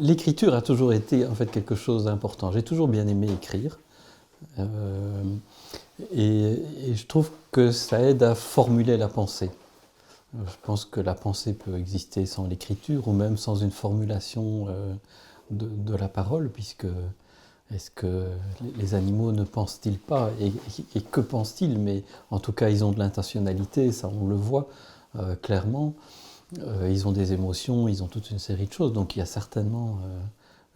L'écriture a toujours été en fait quelque chose d'important. J'ai toujours bien aimé écrire et je trouve que ça aide à formuler la pensée. Je pense que la pensée peut exister sans l'écriture ou même sans une formulation de la parole, puisque est-ce que les animaux ne pensent-ils pas et que pensent-ils? Mais en tout cas, ils ont de l'intentionnalité, ça on le voit clairement. Ils ont des émotions, ils ont toute une série de choses. Donc il y a certainement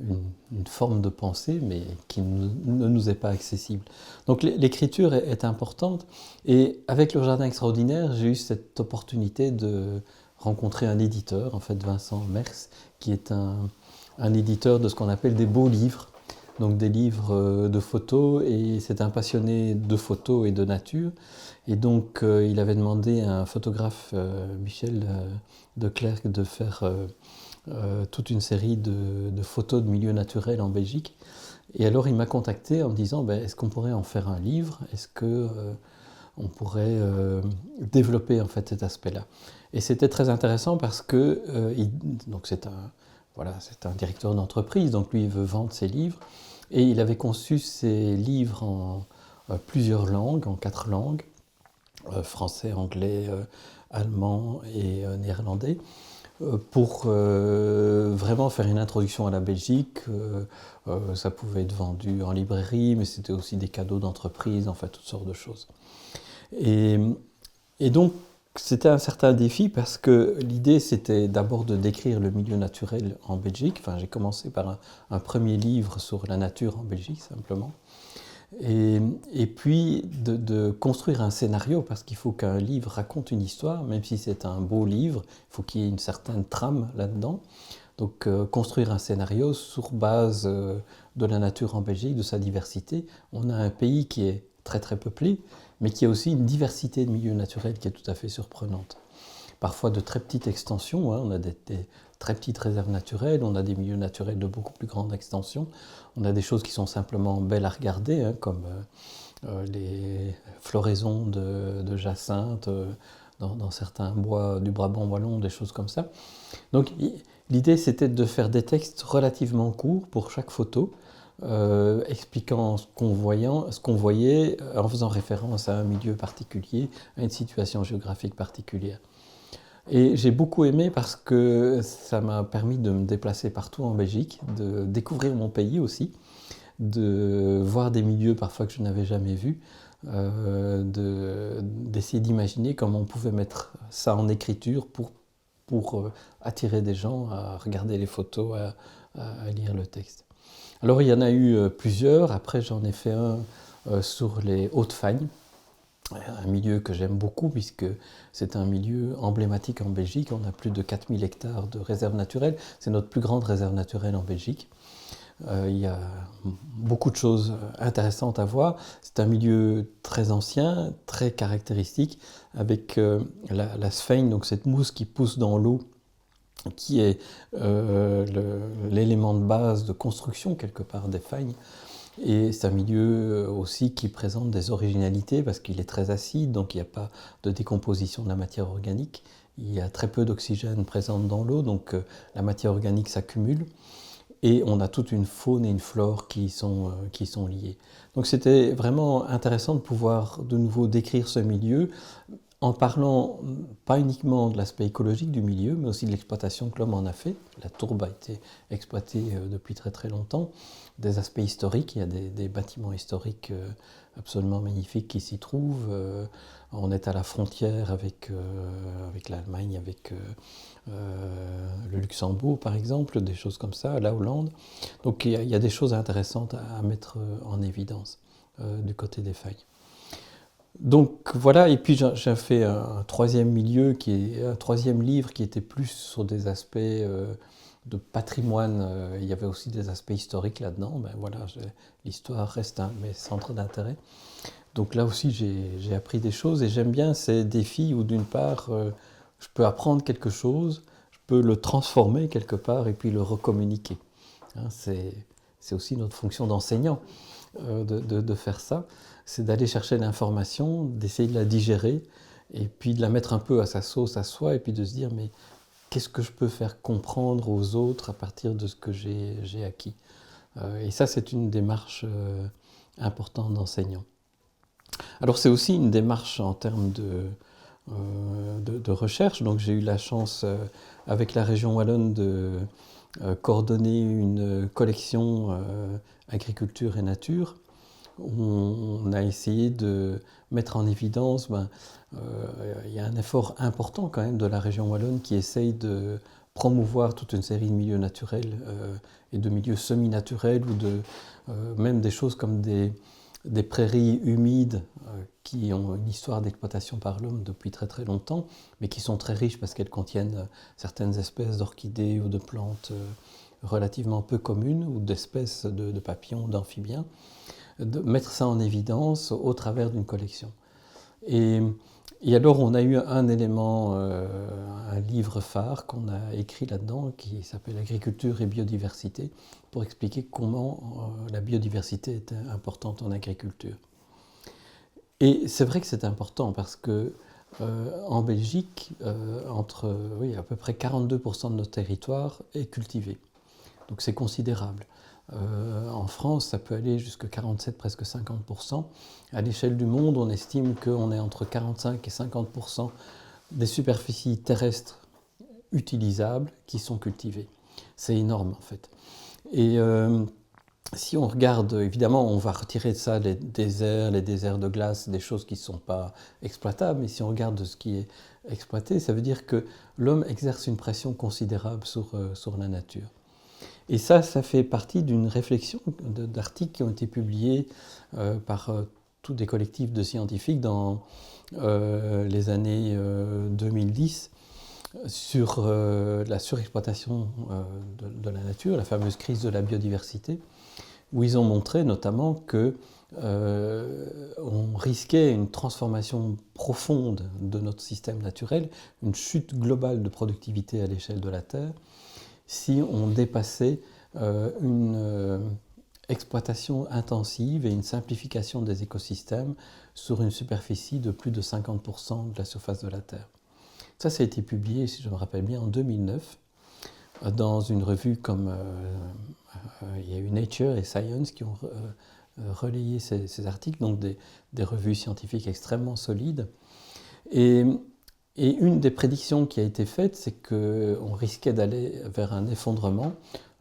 une forme de pensée, mais qui ne nous est pas accessible. Donc l'écriture est importante. Et avec le Jardin extraordinaire, j'ai eu cette opportunité de rencontrer un éditeur, en fait Vincent Mers, qui est un éditeur de ce qu'on appelle des beaux livres. Donc des livres de photos, et c'est un passionné de photos et de nature. Et donc il avait demandé à un photographe, Michel de Clercq, de faire toute une série de photos de milieux naturels en Belgique. Et alors il m'a contacté en me disant est-ce qu'on pourrait en faire un livre? Est-ce que on pourrait développer en fait cet aspect-là? Et c'était très intéressant parce que donc c'est un directeur d'entreprise, donc lui il veut vendre ses livres, et il avait conçu ses livres en plusieurs langues, en 4 langues, français, anglais, allemand et néerlandais, pour vraiment faire une introduction à la Belgique. Ça pouvait être vendu en librairie, mais c'était aussi des cadeaux d'entreprise, enfin toutes sortes de choses. Et donc c'était un certain défi parce que l'idée c'était d'abord de décrire le milieu naturel en Belgique. Enfin, j'ai commencé par un premier livre sur la nature en Belgique simplement. Et puis de construire un scénario, parce qu'il faut qu'un livre raconte une histoire, même si c'est un beau livre, il faut qu'il y ait une certaine trame là-dedans. Donc construire un scénario sur base de la nature en Belgique, de sa diversité. On a un pays qui est très très peuplé, mais qui a aussi une diversité de milieux naturels qui est tout à fait surprenante. Parfois de très petites extensions, on a des très petites réserves naturelles, on a des milieux naturels de beaucoup plus grande extension, on a des choses qui sont simplement belles à regarder, comme les floraisons de jacinthe dans certains bois du Brabant wallon, des choses comme ça. Donc l'idée c'était de faire des textes relativement courts pour chaque photo, expliquant ce qu'on voyait, en faisant référence à un milieu particulier, à une situation géographique particulière. Et j'ai beaucoup aimé parce que ça m'a permis de me déplacer partout en Belgique, de découvrir mon pays aussi, de voir des milieux parfois que je n'avais jamais vus, d'essayer d'imaginer comment on pouvait mettre ça en écriture pour attirer des gens à regarder les photos, à lire le texte. Alors il y en a eu plusieurs, après j'en ai fait un sur les Hauts-de-Fagne, un milieu que j'aime beaucoup puisque c'est un milieu emblématique en Belgique. On a plus de 4000 hectares de réserve naturelle. C'est notre plus grande réserve naturelle en Belgique. Il y a beaucoup de choses intéressantes à voir. C'est un milieu très ancien, très caractéristique, avec la sphaigne, donc cette mousse qui pousse dans l'eau, qui est l'élément de base de construction quelque part des faignes. Et c'est un milieu aussi qui présente des originalités parce qu'il est très acide, donc il n'y a pas de décomposition de la matière organique. Il y a très peu d'oxygène présent dans l'eau, donc la matière organique s'accumule. Et on a toute une faune et une flore qui sont liées. Donc c'était vraiment intéressant de pouvoir de nouveau décrire ce milieu en parlant pas uniquement de l'aspect écologique du milieu, mais aussi de l'exploitation que l'homme en a fait. La tourbe a été exploitée depuis très très longtemps. Des aspects historiques, il y a des bâtiments historiques absolument magnifiques qui s'y trouvent. On est à la frontière avec l'Allemagne, avec le Luxembourg par exemple, des choses comme ça, la Hollande. Donc il y a des choses intéressantes à mettre en évidence. du côté des failles. Donc voilà, et puis j'ai fait un troisième un troisième livre qui était plus sur des aspects de patrimoine. Il y avait aussi des aspects historiques là-dedans. Ben voilà, l'histoire reste un de mes centres d'intérêt. Donc là aussi, j'ai appris des choses et j'aime bien ces défis où d'une part, je peux apprendre quelque chose, je peux le transformer quelque part et puis le recommuniquer. Hein, c'est aussi notre fonction d'enseignant de faire ça. C'est d'aller chercher l'information, d'essayer de la digérer et puis de la mettre un peu à sa sauce, à soi, et puis de se dire mais qu'est-ce que je peux faire comprendre aux autres à partir de ce que j'ai acquis. Et ça, c'est une démarche importante d'enseignant. Alors c'est aussi une démarche en termes de recherche. Donc j'ai eu la chance avec la région wallonne de coordonner une collection agriculture et nature. On a essayé de mettre en évidence, il y a un effort important quand même de la région wallonne qui essaye de promouvoir toute une série de milieux naturels et de milieux semi-naturels ou même des choses comme des prairies humides qui ont une histoire d'exploitation par l'homme depuis très très longtemps, mais qui sont très riches parce qu'elles contiennent certaines espèces d'orchidées ou de plantes relativement peu communes ou d'espèces de papillons, d'amphibiens. De mettre ça en évidence au travers d'une collection. Et alors on a eu un élément, un livre phare qu'on a écrit là-dedans qui s'appelle Agriculture et biodiversité pour expliquer comment la biodiversité est importante en agriculture. Et c'est vrai que c'est important parce que en Belgique, à peu près 42% de notre territoire est cultivé. Donc c'est considérable. En France, ça peut aller jusqu'à 47, presque 50%. À l'échelle du monde, on estime qu'on est entre 45 et 50% des superficies terrestres utilisables qui sont cultivées. C'est énorme en fait. Et si on regarde, évidemment, on va retirer de ça les déserts de glace, des choses qui ne sont pas exploitables, mais si on regarde ce qui est exploité, ça veut dire que l'homme exerce une pression considérable sur la nature. Et ça fait partie d'une réflexion d'articles qui ont été publiés par tous des collectifs de scientifiques dans les années 2010 sur la surexploitation de la nature, la fameuse crise de la biodiversité, où ils ont montré notamment que on risquait une transformation profonde de notre système naturel, une chute globale de productivité à l'échelle de la Terre, si on dépassait une exploitation intensive et une simplification des écosystèmes sur une superficie de plus de 50% de la surface de la Terre. Ça a été publié, si je me rappelle bien, en 2009, dans une revue comme il y a eu Nature et Science qui ont relayé ces articles, donc des revues scientifiques extrêmement solides. Et une des prédictions qui a été faite, c'est qu'on risquait d'aller vers un effondrement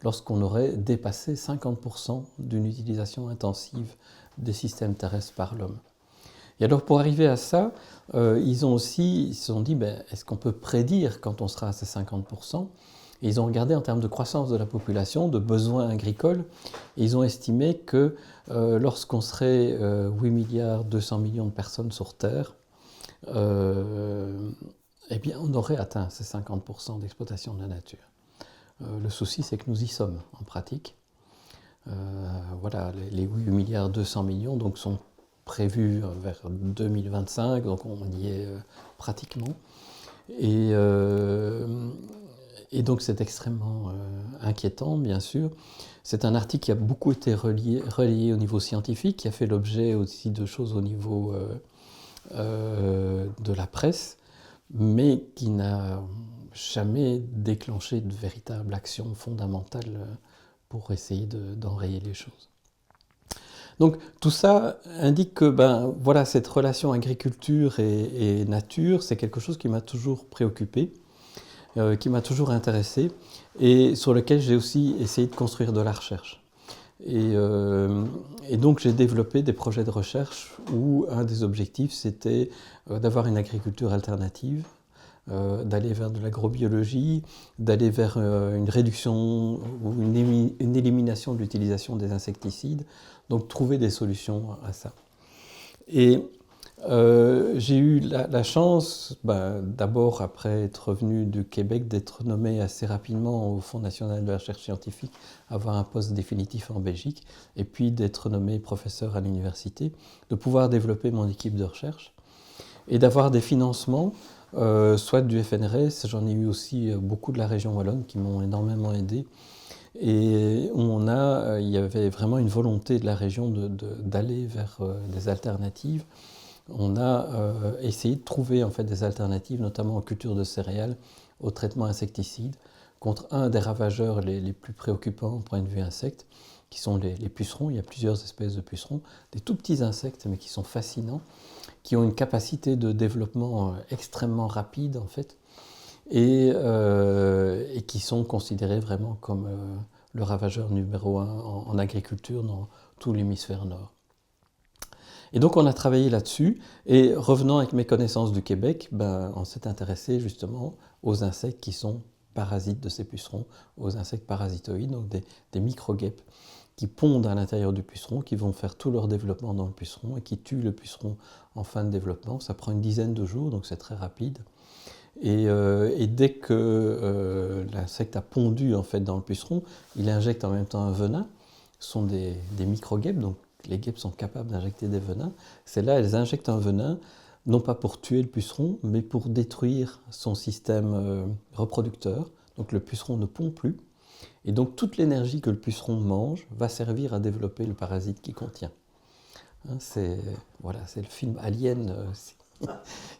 lorsqu'on aurait dépassé 50% d'une utilisation intensive des systèmes terrestres par l'homme. Et alors pour arriver à ça, ils se sont dit, est-ce qu'on peut prédire quand on sera à ces 50% ? Et ils ont regardé en termes de croissance de la population, de besoins agricoles, et ils ont estimé que lorsqu'on serait 8 milliards 200 millions de personnes sur Terre, eh bien, on aurait atteint ces 50% d'exploitation de la nature. Le souci, c'est que nous y sommes en pratique. Voilà, les 8 milliards 200 millions donc, sont prévus vers 2025, donc on y est pratiquement. Et donc c'est extrêmement inquiétant, bien sûr. C'est un article qui a beaucoup été relayé au niveau scientifique, qui a fait l'objet aussi de choses au niveau de la presse, mais qui n'a jamais déclenché de véritable action fondamentale pour essayer d'enrayer les choses. Donc tout ça indique que voilà, cette relation agriculture et nature, c'est quelque chose qui m'a toujours préoccupé, qui m'a toujours intéressé et sur lequel j'ai aussi essayé de construire de la recherche. Et donc j'ai développé des projets de recherche où un des objectifs c'était d'avoir une agriculture alternative d'aller vers de l'agrobiologie, d'aller vers une réduction ou une élimination de l'utilisation des insecticides, donc trouver des solutions à ça. Et j'ai eu la chance, d'abord après être revenu du Québec, d'être nommé assez rapidement au Fonds national de la recherche scientifique, avoir un poste définitif en Belgique, et puis d'être nommé professeur à l'université, de pouvoir développer mon équipe de recherche, et d'avoir des financements, soit du FNRS, j'en ai eu aussi beaucoup de la région wallonne qui m'ont énormément aidé, et il y avait vraiment une volonté de la région d'aller vers des alternatives. On a essayé de trouver en fait des alternatives, notamment en culture de céréales, au traitement insecticide, contre un des ravageurs les plus préoccupants au point de vue insectes, qui sont les pucerons. Il y a plusieurs espèces de pucerons, des tout petits insectes, mais qui sont fascinants, qui ont une capacité de développement extrêmement rapide, en fait, et qui sont considérés vraiment comme le ravageur numéro un en agriculture dans tout l'hémisphère nord. Et donc on a travaillé là-dessus, et revenant avec mes connaissances du Québec, on s'est intéressé justement aux insectes qui sont parasites de ces pucerons, aux insectes parasitoïdes, donc des micro-guêpes qui pondent à l'intérieur du puceron, qui vont faire tout leur développement dans le puceron et qui tuent le puceron en fin de développement. Ça prend une dizaine de jours, donc c'est très rapide. Et dès que l'insecte a pondu en fait dans le puceron, il injecte en même temps un venin. Ce sont des micro-guêpes, donc les guêpes sont capables d'injecter des venins. C'est là, elles injectent un venin, non pas pour tuer le puceron, mais pour détruire son système reproducteur. Donc le puceron ne pond plus. Et donc toute l'énergie que le puceron mange va servir à développer le parasite qu'il contient. C'est le film Alien.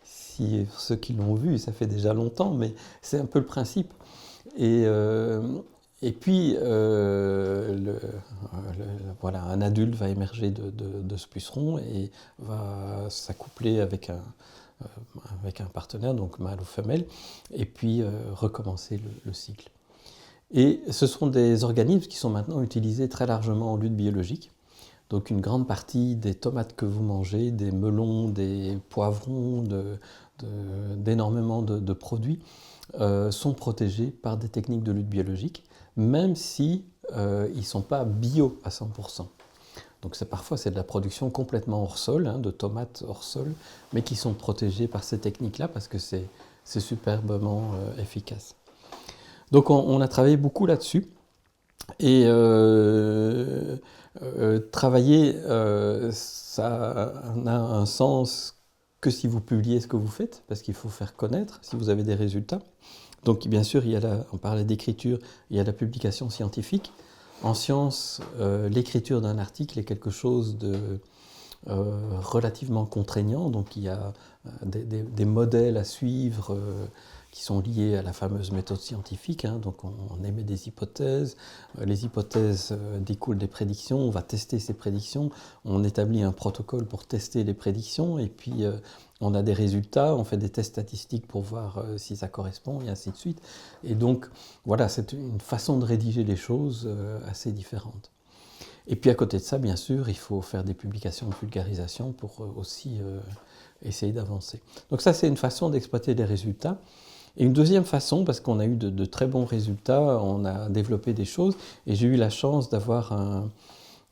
Si ceux qui l'ont vu, ça fait déjà longtemps, mais c'est un peu le principe. Et puis, un adulte va émerger de ce puceron et va s'accoupler avec un partenaire, donc mâle ou femelle, et puis recommencer le cycle. Et ce sont des organismes qui sont maintenant utilisés très largement en lutte biologique. Donc une grande partie des tomates que vous mangez, des melons, des poivrons, d'énormément de produits sont protégés par des techniques de lutte biologique, même si ils ne sont pas bio à 100%. Donc parfois c'est de la production complètement hors sol, de tomates hors sol, mais qui sont protégées par ces techniques-là parce que c'est superbement efficace. Donc on a travaillé beaucoup là-dessus. Et travailler, ça n'a un sens que si vous publiez ce que vous faites, parce qu'il faut faire connaître si vous avez des résultats. Donc bien sûr, on parlait d'écriture, il y a la publication scientifique. En sciences, l'écriture d'un article est quelque chose de relativement contraignant, donc il y a des modèles à suivre qui sont liés à la fameuse méthode scientifique. Donc on émet des hypothèses, les hypothèses découlent des prédictions, on va tester ces prédictions, on établit un protocole pour tester les prédictions, et puis on a des résultats, on fait des tests statistiques pour voir si ça correspond, et ainsi de suite. Et donc voilà, c'est une façon de rédiger les choses assez différente. Et puis à côté de ça, bien sûr, il faut faire des publications de vulgarisation pour aussi essayer d'avancer. Donc ça, c'est une façon d'exploiter les résultats. Et une deuxième façon, parce qu'on a eu de très bons résultats, on a développé des choses, et j'ai eu la chance d'avoir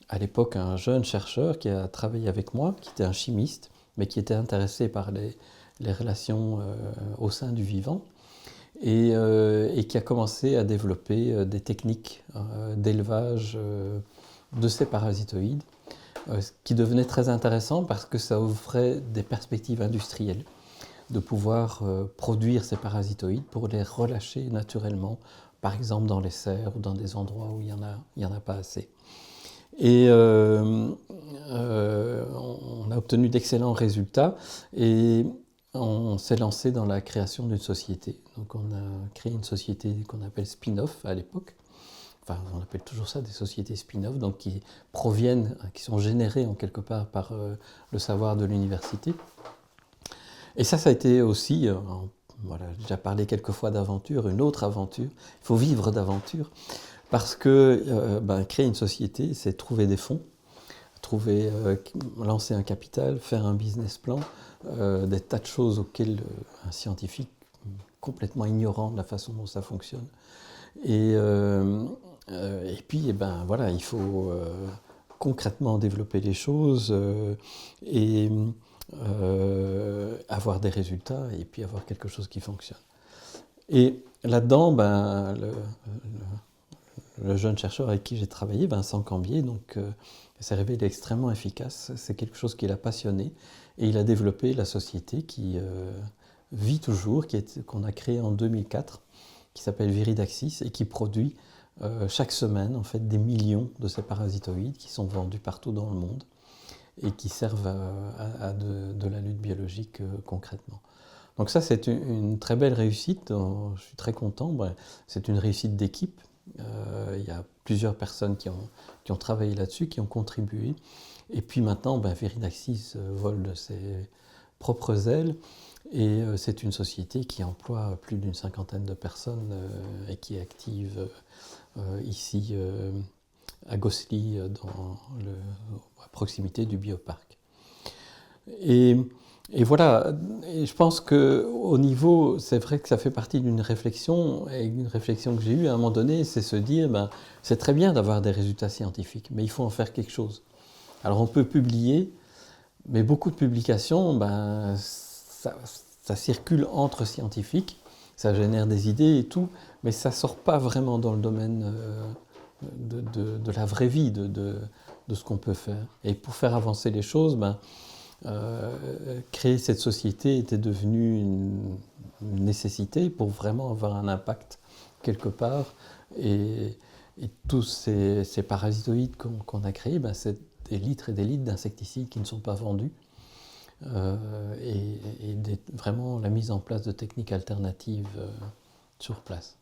à l'époque un jeune chercheur qui a travaillé avec moi, qui était un chimiste, mais qui était intéressé par les relations au sein du vivant, et qui a commencé à développer des techniques d'élevage de ces parasitoïdes, qui devenaient très intéressants parce que ça offrait des perspectives industrielles de pouvoir produire ces parasitoïdes pour les relâcher naturellement, par exemple dans les serres ou dans des endroits où il y en a pas assez. Et on a obtenu d'excellents résultats, et on s'est lancé dans la création d'une société. Donc on a créé une société qu'on appelle Spin-off à l'époque. Enfin, on appelle toujours ça des sociétés spin-off, donc qui sont générées en quelque part par le savoir de l'université. Et ça a été aussi, j'ai déjà parlé quelques fois d'aventure, une autre aventure. Il faut vivre d'aventure, parce que créer une société, c'est trouver des fonds, lancer un capital, faire un business plan, des tas de choses auxquelles un scientifique complètement ignorants de la façon dont ça fonctionne. Et puis, eh ben, voilà, il faut concrètement développer les choses et avoir des résultats et puis avoir quelque chose qui fonctionne. Et là-dedans, ben, le jeune chercheur avec qui j'ai travaillé, Vincent Cambier, donc, s'est révélé extrêmement efficace. C'est quelque chose qui l'a passionné et il a développé la société qui vit toujours, qu'on a créée en 2004, qui s'appelle Viridaxis et qui produit chaque semaine en fait, des millions de ces parasitoïdes qui sont vendus partout dans le monde et qui servent à de la lutte biologique concrètement. Donc ça, c'est une très belle réussite, je suis très content. C'est une réussite d'équipe. Il y a plusieurs personnes qui ont travaillé là-dessus, qui ont contribué. Et puis maintenant, Viridaxis vole de ses propres ailes. Et c'est une société qui emploie plus d'une cinquantaine de personnes et qui est active ici à Gosselies, à proximité du bioparc. Et voilà, et je pense qu'au niveau, c'est vrai que ça fait partie d'une réflexion, et une réflexion que j'ai eue à un moment donné, c'est se dire, c'est très bien d'avoir des résultats scientifiques, mais il faut en faire quelque chose. Alors on peut publier, mais beaucoup de publications, ça circule entre scientifiques, ça génère des idées et tout, mais ça ne sort pas vraiment dans le domaine de la vraie vie, de ce qu'on peut faire. Et pour faire avancer les choses, créer cette société était devenu une nécessité pour vraiment avoir un impact quelque part. Et tous ces parasitoïdes qu'on a créés, c'est des litres et des litres d'insecticides qui ne sont pas vendus. Vraiment la mise en place de techniques alternatives sur place.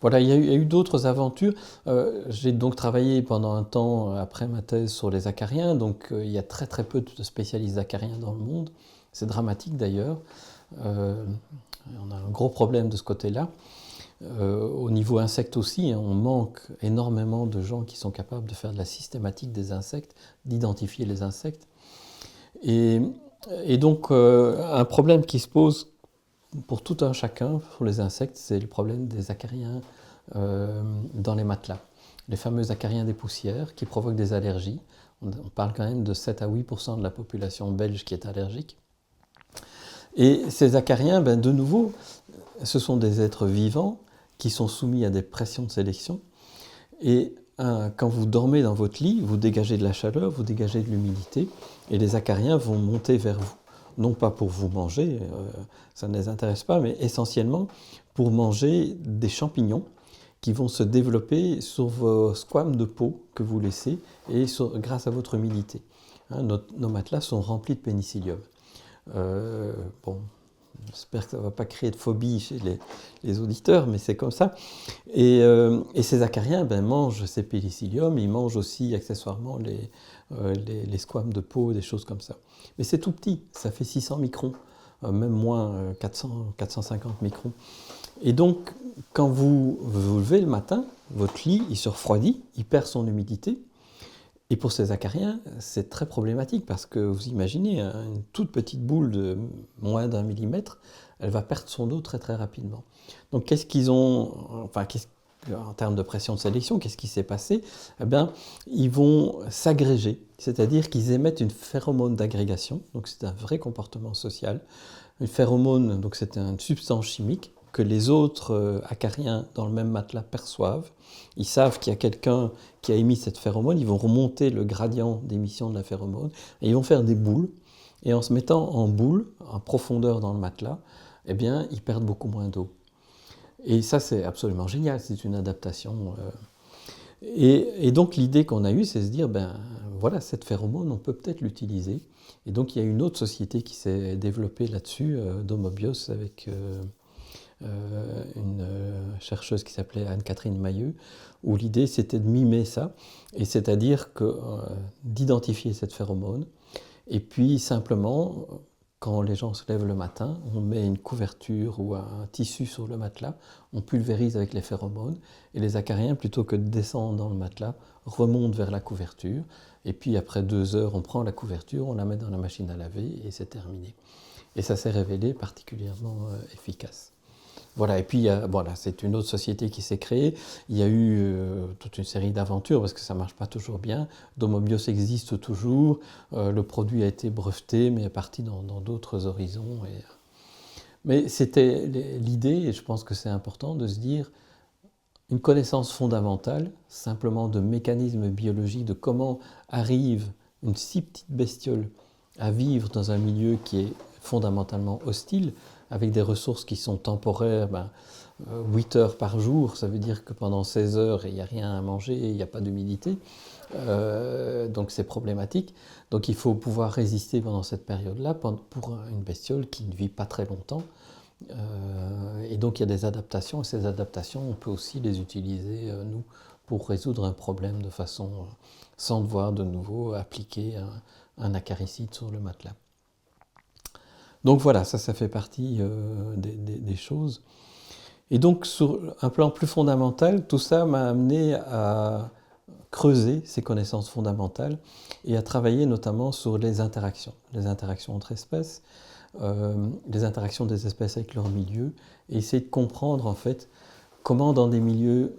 Voilà, il y a eu d'autres aventures. J'ai donc travaillé pendant un temps après ma thèse sur les acariens, donc il y a très très peu de spécialistes acariens dans le monde. C'est dramatique d'ailleurs. On a un gros problème de ce côté-là. Au niveau insectes aussi, on manque énormément de gens qui sont capables de faire de la systématique des insectes, d'identifier les insectes. Et donc un problème qui se pose pour tout un chacun, pour les insectes, c'est le problème des acariens dans les matelas. Les fameux acariens des poussières qui provoquent des allergies. On parle quand même de 7 à 8% de la population belge qui est allergique. Et ces acariens, de nouveau, ce sont des êtres vivants qui sont soumis à des pressions de sélection. Et quand vous dormez dans votre lit, vous dégagez de la chaleur, vous dégagez de l'humidité, et les acariens vont monter vers vous. Non pas pour vous manger, ça ne les intéresse pas, mais essentiellement pour manger des champignons qui vont se développer sur vos squames de peau que vous laissez et grâce à votre humidité. Nos matelas sont remplis de pénicillium. J'espère que ça ne va pas créer de phobie chez les auditeurs, mais c'est comme ça. Et ces acariens mangent ces pénicilliums, ils mangent aussi accessoirement les squames de peau, des choses comme ça. Mais c'est tout petit, ça fait 600 microns, même moins 450 microns. Et donc, quand vous vous levez le matin, votre lit, il se refroidit, il perd son humidité. Et pour ces acariens, c'est très problématique parce que vous imaginez, une toute petite boule de moins d'1 millimètre, elle va perdre son eau très très rapidement. Donc qu'est-ce qu'ils ont, en termes de pression de sélection, qu'est-ce qui s'est passé ? Ils vont s'agréger, c'est-à-dire qu'ils émettent une phéromone d'agrégation, donc c'est un vrai comportement social. Une phéromone, donc c'est une substance chimique que les autres acariens dans le même matelas perçoivent. Ils savent qu'il y a quelqu'un qui a émis cette phéromone, ils vont remonter le gradient d'émission de la phéromone et ils vont faire des boules. Et en se mettant en boule, en profondeur dans le matelas, ils perdent beaucoup moins d'eau. Et ça, c'est absolument génial, c'est une adaptation. Et donc l'idée qu'on a eue, c'est de se dire, voilà, cette phéromone, on peut peut-être l'utiliser. Et donc il y a une autre société qui s'est développée là-dessus, Domobios, avec une chercheuse qui s'appelait Anne-Catherine Mailleux, où l'idée c'était de mimer ça, et c'est-à-dire d'identifier cette phéromone, et puis simplement, quand les gens se lèvent le matin, on met une couverture ou un tissu sur le matelas, on pulvérise avec les phéromones, et les acariens, plutôt que de descendre dans le matelas, remontent vers la couverture, et puis après 2 heures, on prend la couverture, on la met dans la machine à laver, et c'est terminé. Et ça s'est révélé particulièrement efficace. Voilà, et puis voilà, c'est une autre société qui s'est créée. Il y a eu toute une série d'aventures parce que ça ne marche pas toujours bien. Domobios existe toujours, le produit a été breveté mais est parti dans d'autres horizons. Mais c'était l'idée, et je pense que c'est important de se dire une connaissance fondamentale, simplement de mécanismes biologiques, de comment arrive une si petite bestiole à vivre dans un milieu qui est fondamentalement hostile, avec des ressources qui sont temporaires, 8 heures par jour, ça veut dire que pendant 16 heures, il n'y a rien à manger, il n'y a pas d'humidité, donc c'est problématique. Donc il faut pouvoir résister pendant cette période-là pour une bestiole qui ne vit pas très longtemps. Et donc il y a des adaptations, et ces adaptations, on peut aussi les utiliser, nous, pour résoudre un problème de façon, sans devoir de nouveau appliquer un acaricide sur le matelas. Donc voilà, ça fait partie des choses. Et donc sur un plan plus fondamental, tout ça m'a amené à creuser ces connaissances fondamentales et à travailler notamment sur les interactions entre espèces, les interactions des espèces avec leur milieu, et essayer de comprendre en fait comment dans des milieux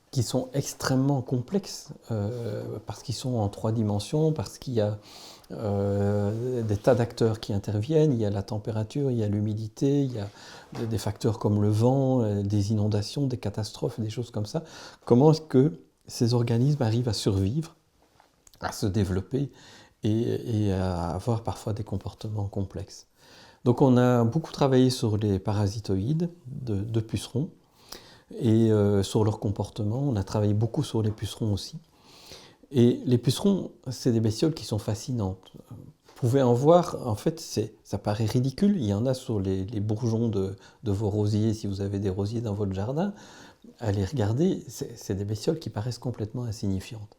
qui sont extrêmement complexes, parce qu'ils sont en 3 dimensions, parce qu'il y a des tas d'acteurs qui interviennent, il y a la température, il y a l'humidité, il y a des facteurs comme le vent, des inondations, des catastrophes, des choses comme ça. Comment est-ce que ces organismes arrivent à survivre, à se développer et à avoir parfois des comportements complexes. Donc on a beaucoup travaillé sur les parasitoïdes de pucerons et sur leur comportement. On a travaillé beaucoup sur les pucerons aussi. Et les pucerons, c'est des bestioles qui sont fascinantes. Vous pouvez en voir, en fait, ça paraît ridicule. Il y en a sur les bourgeons de vos rosiers, si vous avez des rosiers dans votre jardin. Allez regarder, c'est des bestioles qui paraissent complètement insignifiantes.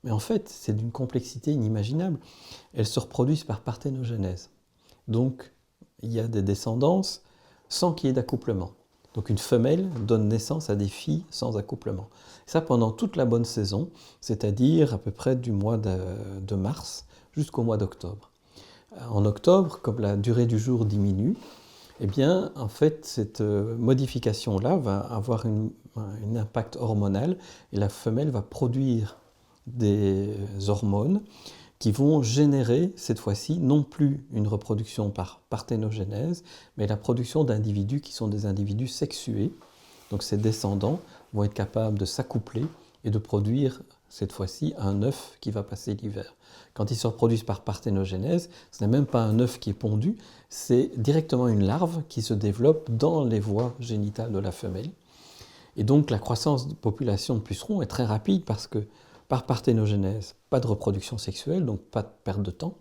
Mais en fait, c'est d'une complexité inimaginable. Elles se reproduisent par parthénogenèse. Donc, il y a des descendances sans qu'il y ait d'accouplement. Donc une femelle donne naissance à des filles sans accouplement. Ça pendant toute la bonne saison, c'est-à-dire à peu près du mois de mars jusqu'au mois d'octobre. En octobre, comme la durée du jour diminue, eh bien, en fait, cette modification-là va avoir un impact hormonal et la femelle va produire des hormones qui vont générer, cette fois-ci, non plus une reproduction par parthénogenèse, mais la production d'individus qui sont des individus sexués. Donc ces descendants vont être capables de s'accoupler et de produire, cette fois-ci, un œuf qui va passer l'hiver. Quand ils se reproduisent par parthénogenèse, ce n'est même pas un œuf qui est pondu, c'est directement une larve qui se développe dans les voies génitales de la femelle. Et donc la croissance de population de pucerons est très rapide parce que par parthénogenèse, pas de reproduction sexuelle, donc pas de perte de temps.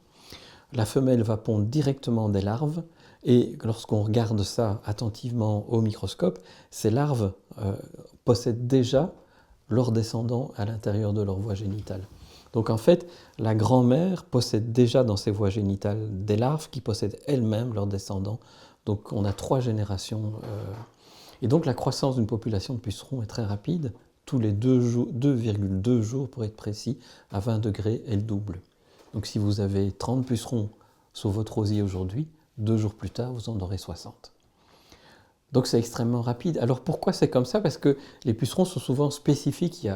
La femelle va pondre directement des larves, et lorsqu'on regarde ça attentivement au microscope, ces larves possèdent déjà leurs descendants à l'intérieur de leur voie génitale. Donc en fait, la grand-mère possède déjà dans ses voies génitales des larves qui possèdent elles-mêmes leurs descendants. Donc on a 3 générations. Et donc la croissance d'une population de pucerons est très rapide. Tous les 2,2 jours, pour être précis, à 20 degrés, elle double. Donc si vous avez 30 pucerons sur votre rosier aujourd'hui, 2 jours plus tard, vous en aurez 60. Donc c'est extrêmement rapide. Alors pourquoi c'est comme ça? Parce que les pucerons sont souvent spécifiques.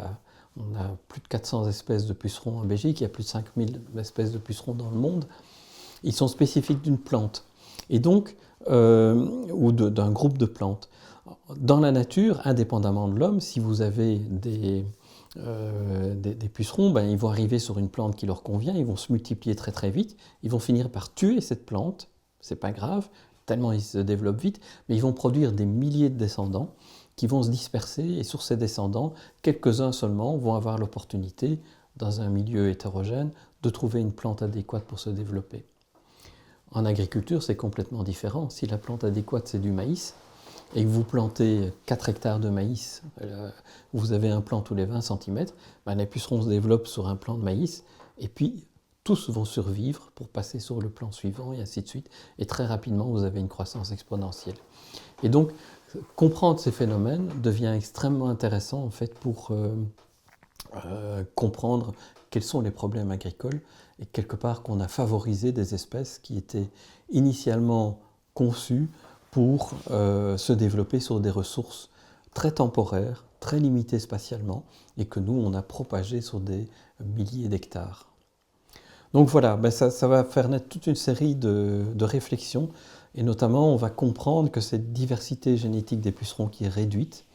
On a plus de 400 espèces de pucerons en Belgique, il y a plus de 5000 espèces de pucerons dans le monde. Ils sont spécifiques d'une plante, et donc, ou d'un groupe de plantes. Dans la nature, indépendamment de l'homme, si vous avez des pucerons, ils vont arriver sur une plante qui leur convient, ils vont se multiplier très très vite, ils vont finir par tuer cette plante, c'est pas grave, tellement ils se développent vite, mais ils vont produire des milliers de descendants qui vont se disperser, et sur ces descendants, quelques-uns seulement vont avoir l'opportunité, dans un milieu hétérogène, de trouver une plante adéquate pour se développer. En agriculture, c'est complètement différent. Si la plante adéquate, c'est du maïs, et que vous plantez 4 hectares de maïs, vous avez un plant tous les 20 cm, les pucerons se développent sur un plant de maïs, et puis tous vont survivre pour passer sur le plant suivant, et ainsi de suite. Et très rapidement, vous avez une croissance exponentielle. Et donc, comprendre ces phénomènes devient extrêmement intéressant en fait pour comprendre quels sont les problèmes agricoles, et quelque part qu'on a favorisé des espèces qui étaient initialement conçues pour se développer sur des ressources très temporaires, très limitées spatialement, et que nous, on a propagées sur des milliers d'hectares. Donc voilà, ben ça va faire naître toute une série de réflexions, et notamment on va comprendre que cette diversité génétique des pucerons qui est réduite,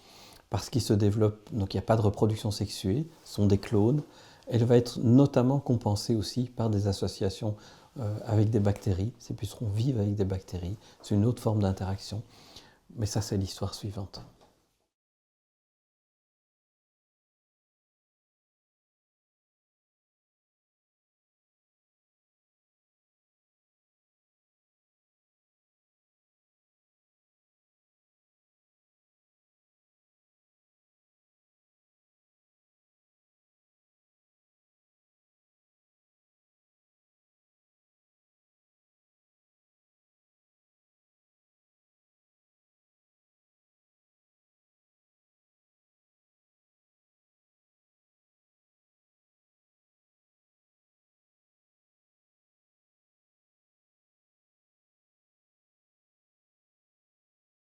parce qu'ils se développent, donc il n'y a pas de reproduction sexuée, ce sont des clones, elle va être notamment compensée aussi par des associations avec des bactéries. Ces pucerons vivent avec des bactéries, c'est une autre forme d'interaction, mais ça c'est l'histoire suivante.